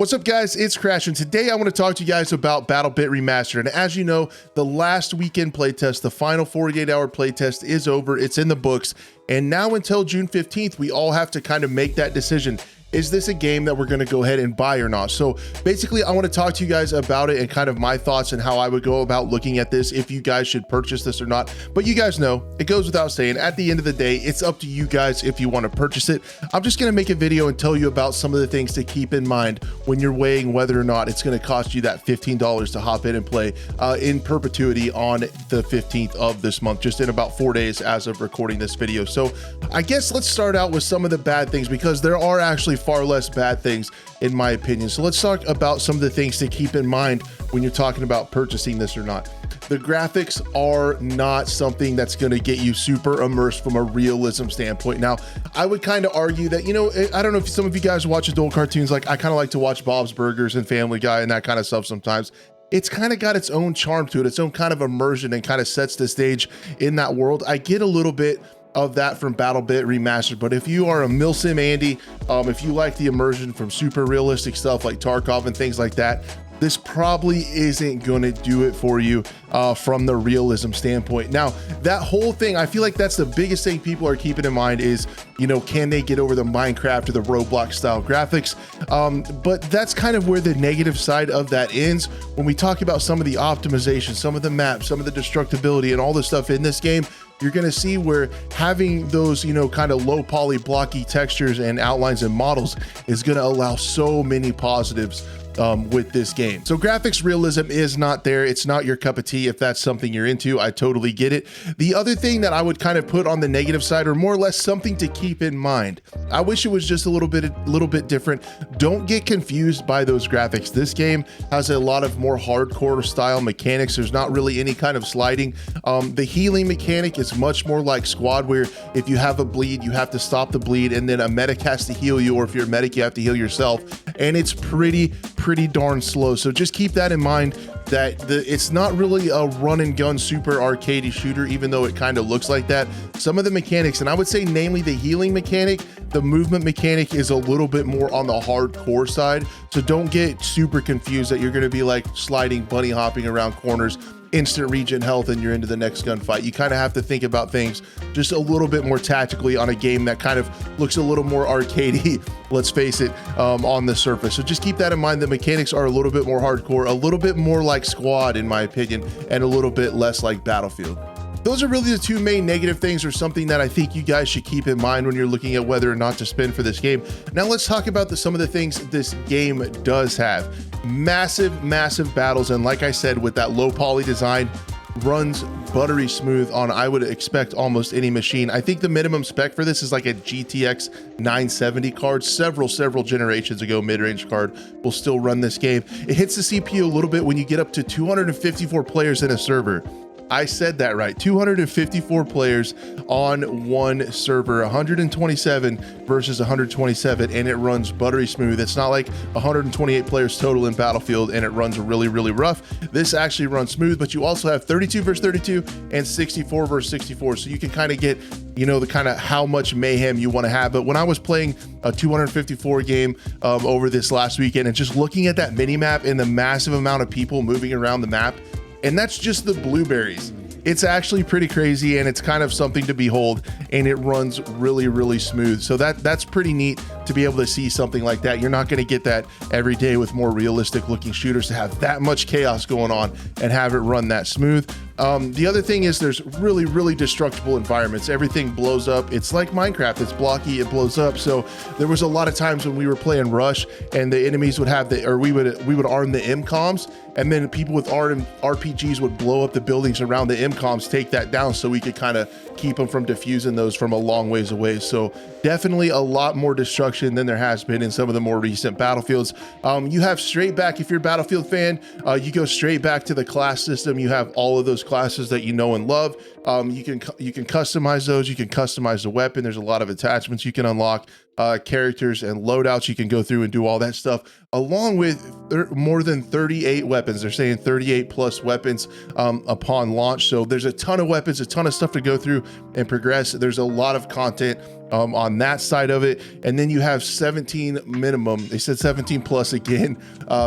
What's up, guys? It's Crash, and today I want to talk to you guys about Battlebit Remastered. And as you know, the last weekend playtest, the final 48-hour playtest is over. It's in the books, and now until June 15th, we all have to kind of make that decision. Is this a game that we're going to go ahead and buy or not? So basically, I want to talk to you guys about it and kind of my thoughts and how I would go about looking at this, if you guys should purchase this or not. But you guys know, it goes without saying, at the end of the day, it's up to you guys if you want to purchase it. I'm just going to make a video and tell you about some of the things to keep in mind when you're weighing whether or not it's going to cost you that $15 to hop in and play in perpetuity on the 15th of this month, just in about 4 days as of recording this video. So I guess let's start out with some of the bad things, because there are actually far less bad things in my opinion. So let's talk about some of the things to keep in mind when you're talking about purchasing this or not. The graphics are not something that's going to get you super immersed from a realism standpoint. Now, I would kind of argue that, you know, I don't know if some of you guys watch adult cartoons. Like, I kind of like to watch Bob's Burgers and Family Guy and that kind of stuff sometimes. It's kind of got its own charm to it, its own kind of immersion, and kind of sets the stage in that world. I get a little bit of that from Battlebit Remastered, but if you are a Milsim Andy, if you like the immersion from super realistic stuff like Tarkov and things like that, this probably isn't going to do it for you from the realism standpoint. Now, that whole thing, I feel like that's the biggest thing people are keeping in mind is, you know, can they get over the Minecraft or the Roblox style graphics? But that's kind of where the negative side of that ends. When we talk about some of the optimization, some of the maps, some of the destructibility and all the stuff in this game, you're going to see where having those, you know, kind of low poly blocky textures and outlines and models is going to allow so many positives with this game. So graphics realism is not there. It's not your cup of tea. If that's something you're into, I totally get it. The other thing that I would kind of put on the negative side, or more or less something to keep in mind, I wish it was just a little bit different. Don't get confused by those graphics. This game has a lot of more hardcore style mechanics. There's not really any kind of sliding. The healing mechanic is much more like Squad, where if you have a bleed, you have to stop the bleed, and then a medic has to heal you, or if you're a medic, you have to heal yourself. And it's pretty darn slow. So just keep that in mind, that it's not really a run and gun super arcadey shooter, even though it kind of looks like that. Some of the mechanics, and I would say namely the healing mechanic, the movement mechanic, is a little bit more on the hardcore side. So don't get super confused that you're going to be like sliding, bunny hopping around corners, instant regen health, and you're into the next gunfight. You kind of have to think about things just a little bit more tactically on a game that kind of looks a little more arcadey, let's face it, on the surface. So just keep that in mind. The mechanics are a little bit more hardcore, a little bit more like Squad in my opinion, and a little bit less like Battlefield. Those are really the two main negative things, or something that I think you guys should keep in mind when you're looking at whether or not to spend for this game. Now let's talk about some of the things this game does have. Massive battles, and like I said, with that low poly design, runs buttery smooth on, I would expect, almost any machine. I think the minimum spec for this is like a GTX 970 card. Several generations ago, mid-range card will still run this game. It hits the CPU a little bit when you get up to 254 players in a server. I said that right. 254 players on one server, 127 versus 127, and it runs buttery smooth. It's not like 128 players total in Battlefield and it runs really rough. This actually runs smooth, but you also have 32 versus 32 and 64 versus 64. So you can kind of get, you know, the kind of how much mayhem you want to have. But when I was playing a 254 game over this last weekend, and just looking at that mini map and the massive amount of people moving around the map, and that's just the blueberries, it's actually pretty crazy, and it's kind of something to behold, and it runs really smooth. So that's pretty neat to be able to see something like that. You're not going to get that every day with more realistic looking shooters, to have that much chaos going on and have it run that smooth. The other thing is there's really destructible environments. Everything blows up. It's like Minecraft. It's blocky. It blows up. So there was a lot of times when we were playing Rush, and the enemies would have we would arm the MCOMs, and then people with RPGs would blow up the buildings around the MCOMs, take that down, so we could kind of keep them from diffusing those from a long ways away. So definitely a lot more destruction than there has been in some of the more recent Battlefields. You have straight back, if you're a Battlefield fan, you go straight back to the class system. You have all of those classes that you know and love. You can customize those. You can customize the weapon. There's a lot of attachments you can unlock. characters and loadouts. You can go through and do all that stuff, along with more than 38 weapons. They're saying 38 plus weapons upon launch. So there's a ton of weapons, a ton of stuff to go through and progress. There's a lot of content on that side of it. And then you have 17 minimum, they said 17 plus again,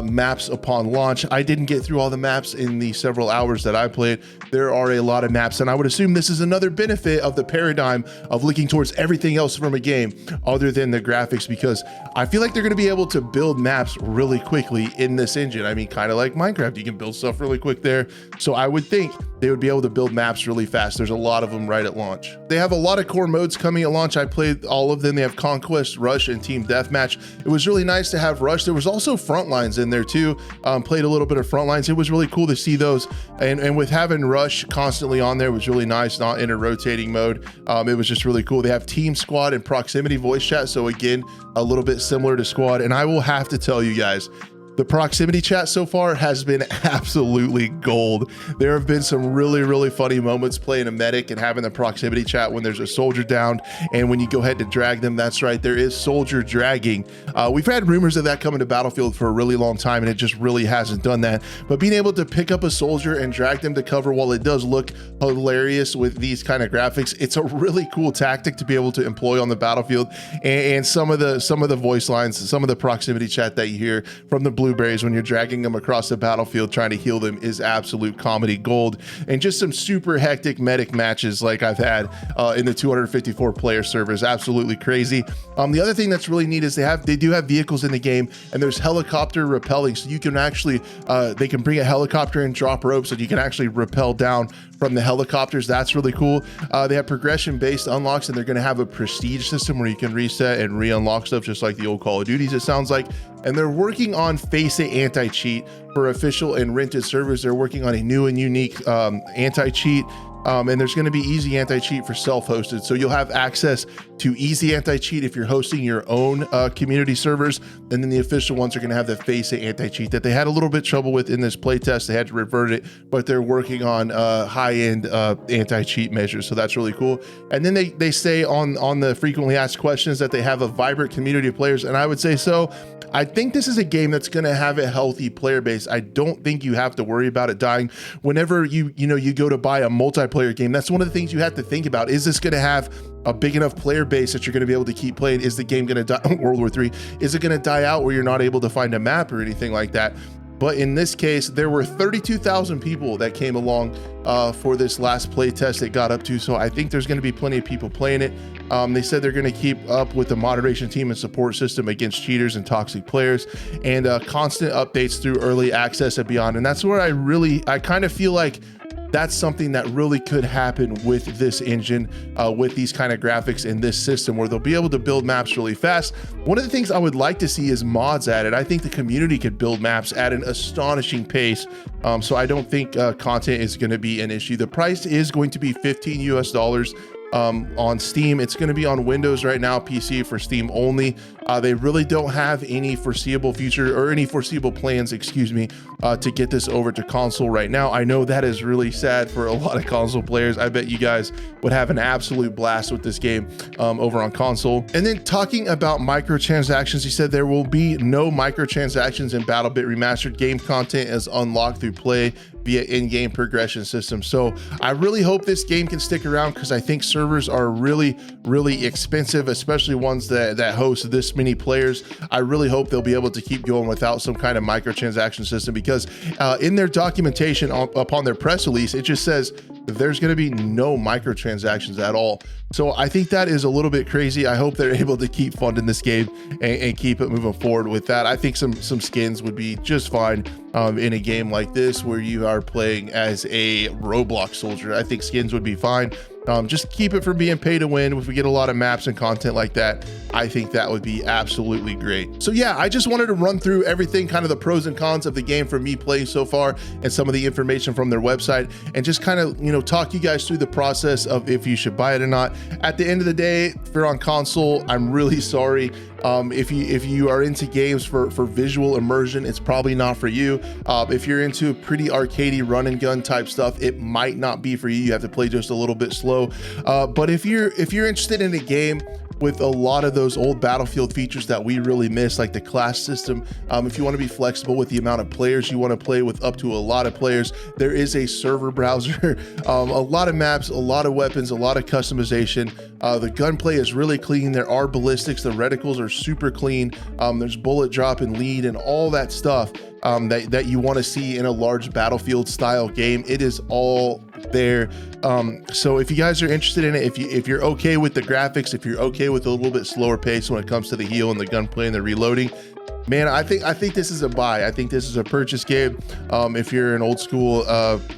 maps upon launch. I didn't get through all the maps in the several hours that I played. There are a lot of maps, and I would assume this is another benefit of the paradigm of looking towards everything else from a game other than the graphics, because I feel like they're going to be able to build maps really quickly in this engine. I mean, kind of like Minecraft, you can build stuff really quick there. So I would think they would be able to build maps really fast. There's a lot of them right at launch. They have a lot of core modes coming at launch. I played all of them. They have Conquest, Rush, and Team Deathmatch. It was really nice to have Rush. There was also Frontlines in there too. Played a little bit of Frontlines. It was really cool to see those. And with having Rush constantly on there was really nice, not in a rotating mode. It was just really cool. They have Team Squad and Proximity voice chat. So again, a little bit similar to Squad. And I will have to tell you guys, the proximity chat so far has been absolutely gold. There have been some really funny moments playing a medic and having the proximity chat when there's a soldier down, and when you go ahead to drag them. That's right, there is soldier dragging. We've had rumors of that coming to Battlefield for a really long time, and it just really hasn't done that. But being able to pick up a soldier and drag them to cover, while it does look hilarious with these kind of graphics, it's a really cool tactic to be able to employ on the battlefield. And some of the voice lines, some of the proximity chat that you hear from the blueberries when you're dragging them across the battlefield trying to heal them is absolute comedy gold. And just some super hectic medic matches like I've had in the 254 player servers, absolutely crazy. The other thing that's really neat is they do have vehicles in the game, and there's helicopter rappelling, so you can actually they can bring a helicopter and drop ropes, and you can actually rappel down from the helicopters. That's really cool. They have progression based unlocks, and they're going to have a prestige system where you can reset and re-unlock stuff just like the old Call of Duties, it sounds like. And they're working on Face It anti-cheat for official and rented servers. They're working on a new and unique anti-cheat. And there's going to be easy anti-cheat for self-hosted. So you'll have access to easy anti-cheat if you're hosting your own community servers. And then the official ones are going to have the Face It anti-cheat that they had a little bit trouble with in this playtest. They had to revert it, but they're working on high-end anti-cheat measures. So that's really cool. And then they say on the frequently asked questions that they have a vibrant community of players. And I would say so. I think this is a game that's going to have a healthy player base. I don't think you have to worry about it dying. Whenever you go to buy a multiplayer game, that's one of the things you have to think about. Is this going to have a big enough player base that you're going to be able to keep playing? Is the game going to die? World War III, is it going to die out where you're not able to find a map or anything like that? But in this case, there were 32,000 people that came along for this last play test it got up to. So I think there's going to be plenty of people playing it. They said they're going to keep up with the moderation team and support system against cheaters and toxic players, and constant updates through early access and beyond. And that's where I kind of feel like that's something that really could happen with this engine, with these kind of graphics in this system, where they'll be able to build maps really fast. One of the things I would like to see is mods added. I think the community could build maps at an astonishing pace. So I don't think content is going to be an issue. The price is going to be $15 US. On Steam. It's going to be on Windows right now, PC for Steam only. They really don't have any foreseeable future or any foreseeable plans, excuse me, to get this over to console right now. I know that is really sad for a lot of console players. I bet you guys would have an absolute blast with this game over on console. And then talking about microtransactions, he said there will be no microtransactions in Battlebit Remastered. Game content is unlocked through play via in-game progression system. So I really hope this game can stick around, because I think servers are really expensive, especially ones that host this many players. I really hope they'll be able to keep going without some kind of microtransaction system, because in their documentation upon their press release, it just says there's going to be no microtransactions at all. So I think that is a little bit crazy. I hope they're able to keep funding this game and keep it moving forward with that. I think some skins would be just fine in a game like this where you are playing as a Roblox soldier. I think skins would be fine. Just keep it from being pay to win. If we get a lot of maps and content like that, I think that would be absolutely great. So yeah, I just wanted to run through everything, kind of the pros and cons of the game for me playing so far, and some of the information from their website, and just kind of, talk you guys through the process of if you should buy it or not. At the end of the day, if you're on console, I'm really sorry. If you are into games for visual immersion, it's probably not for you. If you're into pretty arcadey run and gun type stuff, it might not be for you. You have to play just a little bit slow. But if you're interested in a game with a lot of those old Battlefield features that we really miss, like the class system. If you want to be flexible with the amount of players you want to play with, up to a lot of players, there is a server browser, a lot of maps, a lot of weapons, a lot of customization. The gunplay is really clean. There are ballistics, the reticles are super clean. There's bullet drop and lead and all that stuff that you want to see in a large Battlefield style game. It is all there. So if you guys are interested in it, if you're okay with the graphics, if you're okay with a little bit slower pace when it comes to the heal and the gunplay and the reloading, man, I think this is a buy. I think this is a purchase game. If you're an old school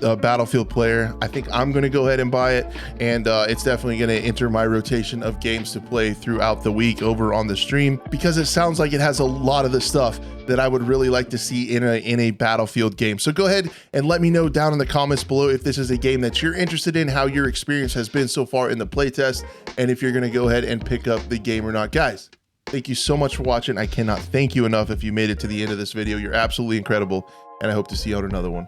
Battlefield player, I think I'm gonna go ahead and buy it, and it's definitely gonna enter my rotation of games to play throughout the week over on the stream, because it sounds like it has a lot of the stuff that I would really like to see in a Battlefield game. So go ahead and let me know down in the comments below if this is a game that you're interested in, how your experience has been so far in the playtest, and if you're gonna go ahead and pick up the game or not. Guys, thank you so much for watching. I cannot thank you enough if you made it to the end of this video. You're absolutely incredible, and I hope to see you on another one.